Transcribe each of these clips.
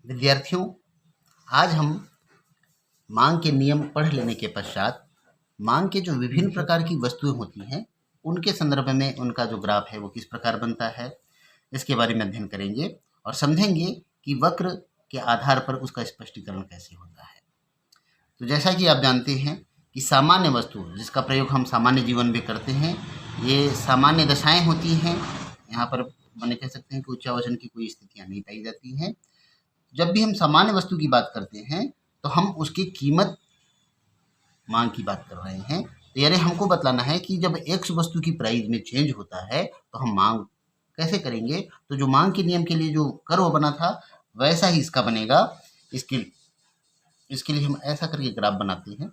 विद्यार्थियों, आज हम मांग के नियम पढ़ लेने के पश्चात मांग के जो विभिन्न प्रकार की वस्तुएं होती हैं उनके संदर्भ में उनका जो ग्राफ है वो किस प्रकार बनता है, इसके बारे में अध्ययन करेंगे और समझेंगे कि वक्र के आधार पर उसका स्पष्टीकरण कैसे होता है। तो जैसा कि आप जानते हैं कि सामान्य वस्तु जिसका प्रयोग हम सामान्य जीवन में करते हैं, ये सामान्य दशाएं होती हैं। यहाँ पर मैंने कह सकते हैं कि उच्चावचन की कोई स्थितियाँ नहीं पाई जाती हैं। जब भी हम सामान्य वस्तु की बात करते हैं तो हम उसकी कीमत मांग की बात कर रहे हैं। तो यानी हमको बतलाना है कि जब एक्स वस्तु की प्राइस में चेंज होता है तो हम मांग कैसे करेंगे। तो जो मांग के नियम के लिए जो कर्व बना था वैसा ही इसका बनेगा। इसके लिए हम ऐसा करके ग्राफ बनाते हैं।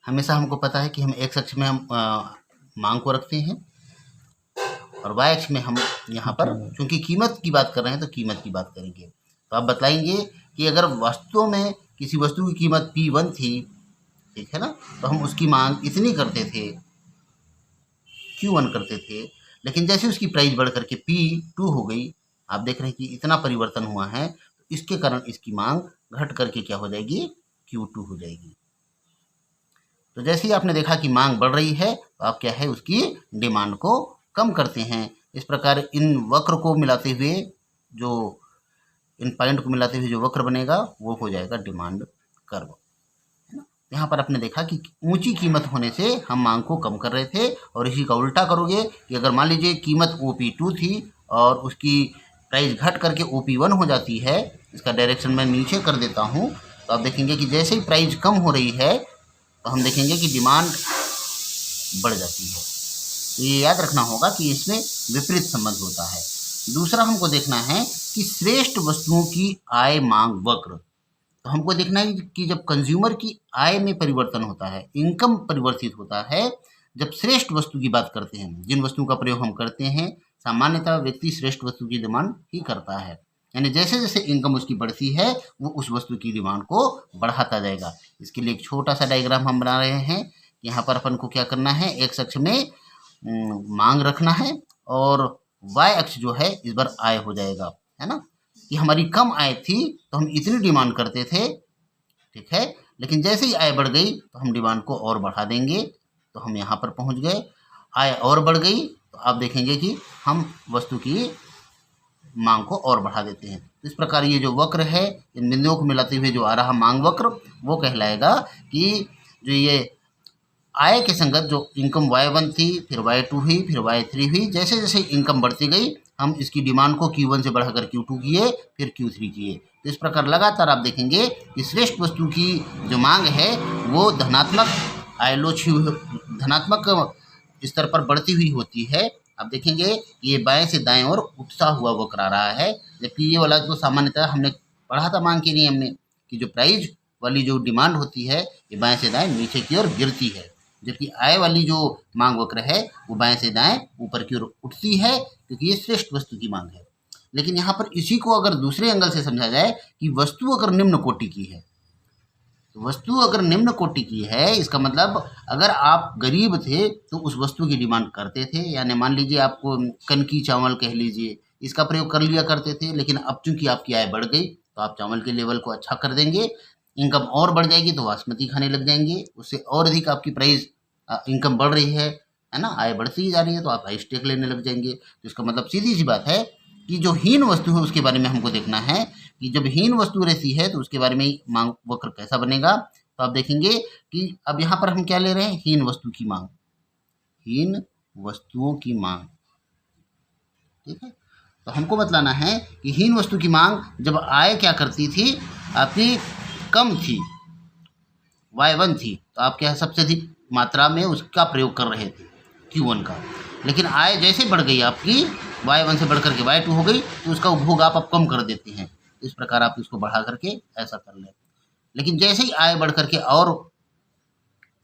हमेशा हमको पता है कि हम एक्स अक्ष में हम मांग को रखते हैं और वाई अक्ष में हम यहाँ पर चूंकि कीमत की बात कर रहे हैं तो कीमत की बात करेंगे। तो आप बताएंगे कि अगर वास्तव में किसी वस्तु की कीमत P1 थी, ठीक है ना, तो हम उसकी मांग इतनी करते थे, Q1 करते थे, लेकिन जैसे उसकी प्राइस बढ़ करके P2 हो गई, आप देख रहे हैं कि इतना परिवर्तन हुआ है, तो इसके कारण इसकी मांग घट करके क्या हो जाएगी, Q2 हो जाएगी। तो जैसे ही आपने देखा कि मांग बढ़ रही है तो आप क्या है उसकी डिमांड को कम करते हैं। इस प्रकार इन वक्र को मिलाते हुए जो इन पॉइंट को मिलाते हुए जो वक्र बनेगा वो हो जाएगा डिमांड कर्व, है ना। यहाँ पर आपने देखा कि ऊंची कीमत होने से हम मांग को कम कर रहे थे और इसी का उल्टा करोगे कि अगर मान लीजिए कीमत OP2 थी और उसकी प्राइस घट करके OP1 हो जाती है, इसका डायरेक्शन मैं नीचे कर देता हूँ, तो आप देखेंगे कि जैसे ही प्राइस कम हो रही है तो हम देखेंगे कि डिमांड बढ़ जाती है। तो ये याद रखना होगा कि इसमें विपरीत संबंध होता है। दूसरा हमको देखना है कि श्रेष्ठ वस्तुओं की आय मांग वक्र। तो हमको देखना है कि जब कंज्यूमर की आय में परिवर्तन होता है, इनकम परिवर्तित होता है, जब श्रेष्ठ वस्तु की बात करते हैं, जिन वस्तुओं का प्रयोग हम करते हैं, सामान्यतः व्यक्ति श्रेष्ठ वस्तु की डिमांड ही करता है। यानी जैसे जैसे इनकम उसकी बढ़ती है वो उस वस्तु की डिमांड को बढ़ाता जाएगा। इसके लिए एक छोटा सा डायग्राम हम बना रहे हैं। यहाँ पर अपन को क्या करना है, एक्स अक्ष में मांग रखना है और वाई अक्ष जो है इस बार आय हो जाएगा, है ना। कि हमारी कम आय थी तो हम इतनी डिमांड करते थे, ठीक है, लेकिन जैसे ही आय बढ़ गई तो हम डिमांड को और बढ़ा देंगे, तो हम यहाँ पर पहुँच गए। आय और बढ़ गई तो आप देखेंगे कि हम वस्तु की मांग को और बढ़ा देते हैं। तो इस प्रकार ये जो वक्र है, इन बिंदुओं को मिलाते हुए जो आ रहा मांग वक्र, वो कहलाएगा कि जो ये आय के संगत जो इनकम Y1 थी, फिर Y2 हुई, फिर Y3 हुई, जैसे जैसे इनकम बढ़ती गई हम इसकी डिमांड को Q1 से बढ़ाकर Q2 किए, फिर Q3 किए। तो इस प्रकार लगातार आप देखेंगे कि श्रेष्ठ वस्तु की जो मांग है वो धनात्मक स्तर पर बढ़ती हुई होती है। आप देखेंगे ये बाएं से दाएं और उठता हुआ वक्र आ रहा है, जबकि ये वाला जो सामान्यतः हमने पढ़ा था मांग के नियम में कि जो प्राइस वाली जो डिमांड होती है ये बाएं से दाएं नीचे की ओर गिरती है, जबकि आय वाली जो मांग वक्र है वो बाएं से दाएं ऊपर की ओर उठती है, क्योंकि ये श्रेष्ठ वस्तु की मांग है। लेकिन यहाँ पर इसी को अगर दूसरे एंगल से समझा जाए कि वस्तु अगर निम्न कोटि की है, तो वस्तु अगर निम्न कोटि की है इसका मतलब अगर आप गरीब थे तो उस वस्तु की डिमांड करते थे। यानी मान लीजिए आपको कनकी चावल कह लीजिए, इसका प्रयोग कर लिया करते थे, लेकिन अब चूंकि आपकी आय बढ़ गई तो आप चावल के लेवल को अच्छा कर देंगे। इनकम और बढ़ जाएगी तो बासमती खाने लग जाएंगे, उससे और अधिक आपकी प्राइस इनकम बढ़ रही है ना, आय बढ़ती ही जा रही है तो आप हाई स्टेक लेने लग जाएंगे। तो इसका मतलब सीधी सी बात है कि जो हीन वस्तु है उसके बारे में हमको देखना है कि जब हीन वस्तु रहती है तो उसके बारे में मांग वक्र कैसा बनेगा। तो आप देखेंगे कि अब यहाँ पर हम क्या ले रहे हैं, हीन वस्तु की मांग, हीन वस्तुओं की मांग, ठीक है। तो हमको बतलाना है कि हीन वस्तु की मांग जब आय क्या करती थी आपकी कम थी, Y1 थी, तो आप क्या सबसे अधिक मात्रा में उसका प्रयोग कर रहे थे Q1 का, लेकिन आय जैसे बढ़ गई आपकी Y1 से बढ़ करके Y2 हो गई तो उसका उपभोग आप कम कर देते हैं। इस प्रकार आप इसको बढ़ा करके ऐसा कर लें। लेकिन जैसे ही आय बढ़ करके और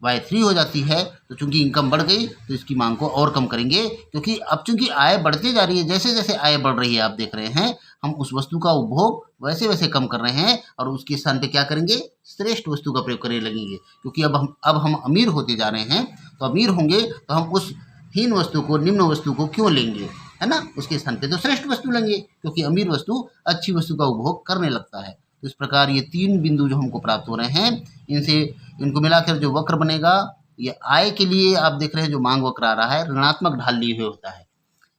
Y3 हो जाती है तो चूंकि इनकम बढ़ गई तो इसकी मांग को और कम करेंगे, क्योंकि अब चूंकि आय बढ़ती जा रही है, जैसे जैसे आय बढ़ रही है आप देख रहे हैं हम उस वस्तु का उपभोग वैसे वैसे कम कर रहे हैं और उसके स्थान पे क्या करेंगे, श्रेष्ठ वस्तु का प्रयोग करने लगेंगे। क्योंकि अब हम अमीर होते जा रहे हैं, तो अमीर होंगे तो हम उस हीन वस्तु को, निम्न वस्तु को क्यों लेंगे, है ना, उसके स्थान पे तो श्रेष्ठ वस्तु लेंगे, क्योंकि अमीर वस्तु अच्छी वस्तु का उपभोग करने लगता है। तो इस प्रकार ये 3 बिंदु जो हमको प्राप्त हो रहे हैं, इनको मिलाकर जो वक्र बनेगा, ये आय के लिए आप देख रहे हैं जो मांग वक्र आ रहा है, ऋणात्मक ढाल लिए हुए होता है।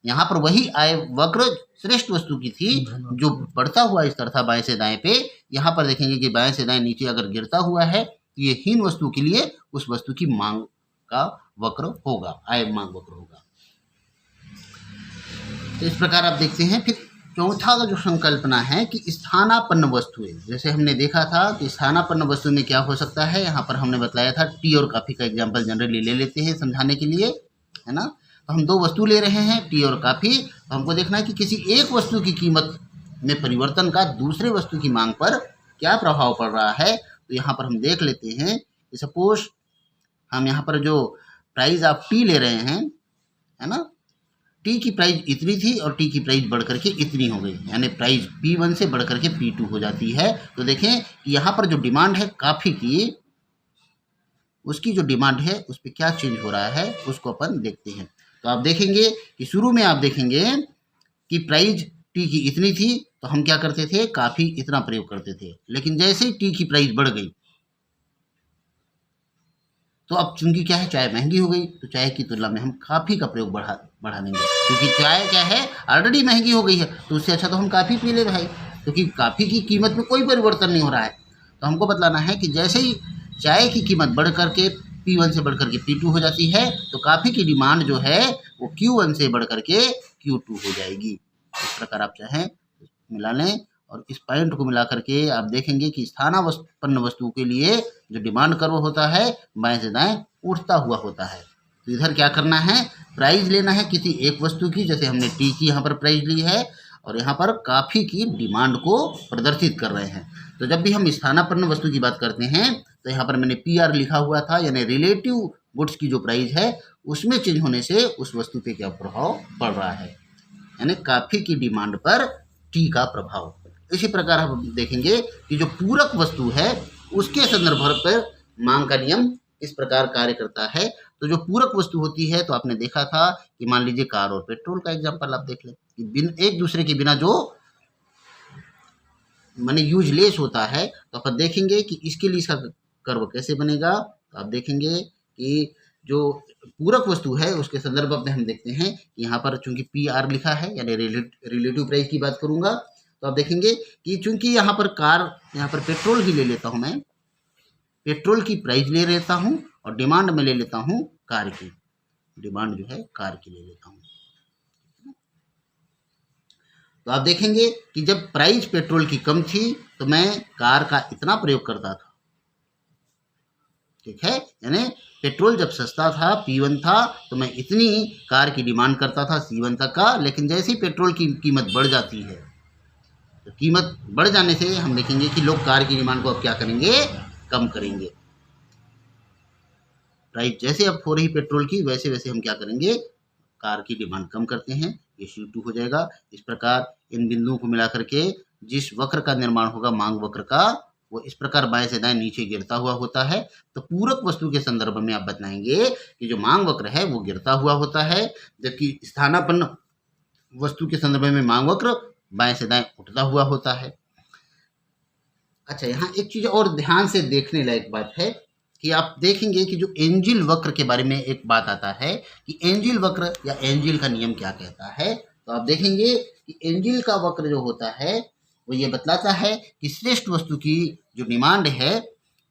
यहाँ पर वही आय वक्र श्रेष्ठ वस्तु की थी जो बढ़ता हुआ स्तर था बाएं से दाएं पे। यहाँ पर देखेंगे कि बाएं से दाएं नीचे अगर गिरता हुआ है तो ये हीन वस्तु के लिए उस वस्तु की मांग का वक्र होगा, आय मांग वक्र होगा। तो इस प्रकार आप देखते हैं। फिर चौथा का जो संकल्पना है कि स्थानापन्न वस्तुएं, जैसे हमने देखा था कि स्थानापन्न वस्तु में क्या हो सकता है, यहाँ पर हमने बताया था टी और कॉफी का एग्जाम्पल जनरली ले लेते हैं समझाने के लिए, है ना। तो हम 2 वस्तु ले रहे हैं, टी और कॉफी। तो हमको देखना है कि किसी एक वस्तु की कीमत में परिवर्तन का दूसरे वस्तु की मांग पर क्या प्रभाव पड़ रहा है। तो यहाँ पर हम देख लेते हैं कि सपोज हम यहाँ पर जो प्राइस ऑफ टी ले रहे हैं, है ना, टी की प्राइस इतनी थी और टी की प्राइस बढ़ करके इतनी हो गई, यानी प्राइस P1 से बढ़ करके P2 हो जाती है। तो देखें कि यहाँ पर जो डिमांड है कॉफ़ी की, उसकी जो डिमांड है उस पर क्या चेंज हो रहा है उसको अपन देखते हैं। तो आप देखेंगे कि शुरू में आप देखेंगे कि प्राइस टी की इतनी थी तो हम क्या करते थे, कॉफ़ी इतना प्रयोग करते थे। लेकिन जैसे ही टी की प्राइस बढ़ गई तो अब चूंकि क्या है, चाय महंगी हो गई, तो चाय की तुलना में हम कॉफ़ी का प्रयोग बढ़ा देंगे, क्योंकि चाय क्या है ऑलरेडी महंगी हो गई है। तो उससे अच्छा तो हम कॉफ़ी पी ले भाई, क्योंकि कॉफ़ी की कीमत में कोई परिवर्तन नहीं हो रहा है। तो हमको बतलाना है कि जैसे ही चाय की कीमत बढ़ करके P1 से बढ़ करके P2 हो जाती है, तो कॉफ़ी की डिमांड जो है वो Q1 से बढ़ करके Q2 हो जाएगी। इस प्रकार आप चाहें मिला लें और इस पॉइंट को मिला करके आप देखेंगे कि स्थानापन्न वस्तु के लिए जो डिमांड कर्व होता है बाएं से दाएं उठता हुआ होता है। तो इधर क्या करना है, प्राइस लेना है किसी एक वस्तु की, जैसे हमने टी की यहाँ पर प्राइस ली है और यहाँ पर कॉफ़ी की डिमांड को प्रदर्शित कर रहे हैं। तो जब भी हम स्थानापन्न वस्तु की बात करते हैं तो यहाँ पर मैंने PR लिखा हुआ था, यानी रिलेटिव गुड्स की जो प्राइस है उसमें चेंज होने से उस वस्तु पे क्या प्रभाव पड़ रहा है, यानी कॉफ़ी की डिमांड पर टी का प्रभाव। इसी प्रकार हम देखेंगे कि जो पूरक वस्तु है उसके संदर्भ पर मांग का नियम इस प्रकार कार्य करता है। तो जो पूरक वस्तु होती है, तो आपने देखा था कि मान लीजिए कार और पेट्रोल का एग्जांपल आप देख लें कि एक दूसरे के बिना जो माने यूजलेस होता है, तो अपन देखेंगे कि इसके लिए इसका कर्व कैसे बनेगा। तो आप देखेंगे कि जो पूरक वस्तु है उसके संदर्भ में हम देखते हैं कि यहाँ पर चूंकि PR लिखा है, यानी रिलेटिव प्राइस की बात करूंगा, तो आप देखेंगे कि चूंकि यहाँ पर पेट्रोल ही ले लेता हूँ, मैं पेट्रोल की प्राइस ले लेता हूँ और डिमांड में ले लेता हूँ कार की, डिमांड जो है कार की ले लेता हूँ। तो आप देखेंगे कि जब प्राइस पेट्रोल की कम थी तो मैं कार का इतना प्रयोग करता था, ठीक है, यानी पेट्रोल जब सस्ता था P1 था तो मैं इतनी कार की डिमांड करता था C1 तक का। लेकिन जैसे ही पेट्रोल की कीमत बढ़ जाती है, तो कीमत बढ़ जाने से हम देखेंगे कि लोग कार की डिमांड को अब क्या करेंगे, कम करेंगे। प्राइस जैसे अब हो रही पेट्रोल की, वैसे वैसे हम क्या करेंगे, कार की डिमांड कम करते हैं, ये C2 हो जाएगा। इस प्रकार इन बिंदुओं को मिला करके जिस वक्र का निर्माण होगा मांग वक्र का, वो इस प्रकार बाएं से दाएं नीचे गिरता हुआ होता है। तो पूरक वस्तु के संदर्भ में आप बताएंगे कि जो मांग वक्र है वो गिरता हुआ होता है, जबकि स्थानापन्न वस्तु के संदर्भ में मांग वक्र बाएं से दाएं उठता हुआ होता है। अच्छा, यहाँ एक चीज और ध्यान से देखने लायक बात है कि आप देखेंगे कि जो एंजिल वक्र के बारे में एक बात आता है कि एंजिल वक्र या एंजिल का नियम क्या कहता है। तो आप देखेंगे कि एंजिल का वक्र जो होता है वो ये बतलाता है कि श्रेष्ठ वस्तु की जो डिमांड है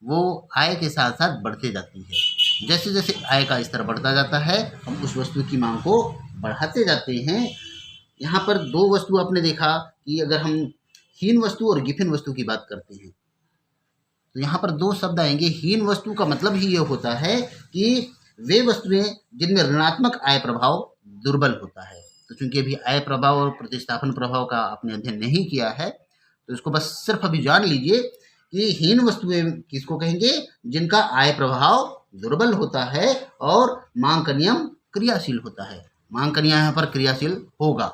वो आय के साथ साथ बढ़ते जाती है। जैसे जैसे आय का स्तर बढ़ता जाता है हम उस वस्तु की मांग को बढ़ाते जाते हैं। यहाँ पर 2 वस्तु आपने देखा कि अगर हम हीन वस्तु और गिफिन वस्तु की बात करते हैं तो यहाँ पर 2 शब्द आएंगे। हीन वस्तु का मतलब ही ये होता है कि वे वस्तुएं जिनमें ऋणात्मक आय प्रभाव दुर्बल होता है। तो चूंकि अभी आय प्रभाव और प्रतिस्थापन प्रभाव का आपने अध्ययन नहीं किया है तो इसको बस सिर्फ अभी जान लीजिए कि हीन वस्तुएं किसको कहेंगे, जिनका आय प्रभाव दुर्बल होता है और मांग का नियम क्रियाशील होता है। मांग का नियम यहाँ पर क्रियाशील होगा।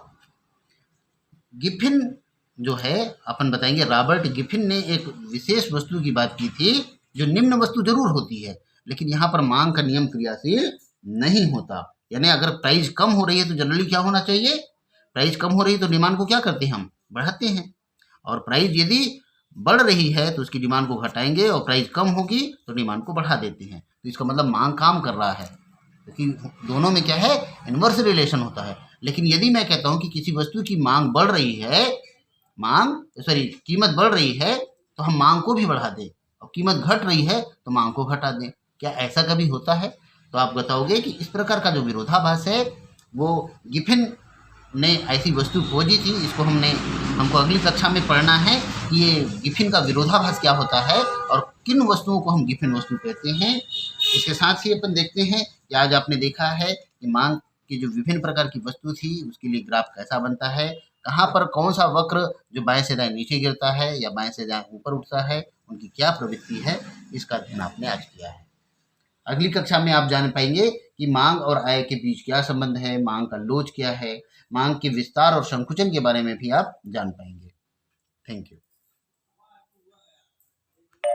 गिफिन जो है अपन बताएंगे, रॉबर्ट गिफिन ने एक विशेष वस्तु की बात की थी जो निम्न वस्तु जरूर होती है लेकिन यहाँ पर मांग का नियम क्रियाशील नहीं होता। यानी अगर प्राइस कम हो रही है तो जनरली क्या होना चाहिए, प्राइस कम हो रही है तो डिमांड को क्या करते हैं, हम बढ़ाते हैं, और प्राइस यदि बढ़ रही है तो उसकी डिमांड को घटाएंगे, और प्राइस कम होगी तो डिमांड को बढ़ा देते हैं। तो इसका मतलब मांग काम कर रहा है, क्योंकि दोनों में क्या है, इन्वर्स रिलेशन होता है। लेकिन यदि मैं कहता हूं कि किसी वस्तु की मांग बढ़ रही है, कीमत बढ़ रही है, तो हम मांग को भी बढ़ा दें, और कीमत घट रही है तो मांग को घटा दें। क्या ऐसा कभी होता है? तो आप बताओगे कि इस प्रकार का जो विरोधाभास है वो गिफिन ने ऐसी वस्तु खोजी थी। इसको हमको अगली कक्षा में पढ़ना है कि ये गिफिन का विरोधाभास क्या होता है और किन वस्तुओं को हम गिफिन वस्तु कहते हैं। इसके साथ ही अपन देखते हैं कि आज आपने देखा है कि मांग की जो विभिन्न प्रकार की वस्तु थी उसके लिए ग्राफ कैसा बनता है, कहाँ पर कौन सा वक्र जो बाएं से दाएं नीचे गिरता है या बाएं से दाएं ऊपर उठता है, उनकी क्या प्रवृत्ति है, इसका अध्ययन आपने आज किया है। अगली कक्षा में आप जान पाएंगे कि मांग और आय के बीच क्या संबंध है, मांग का लोच क्या है, मांग के विस्तार और संकुचन के बारे में भी आप जान पाएंगे। Thank you.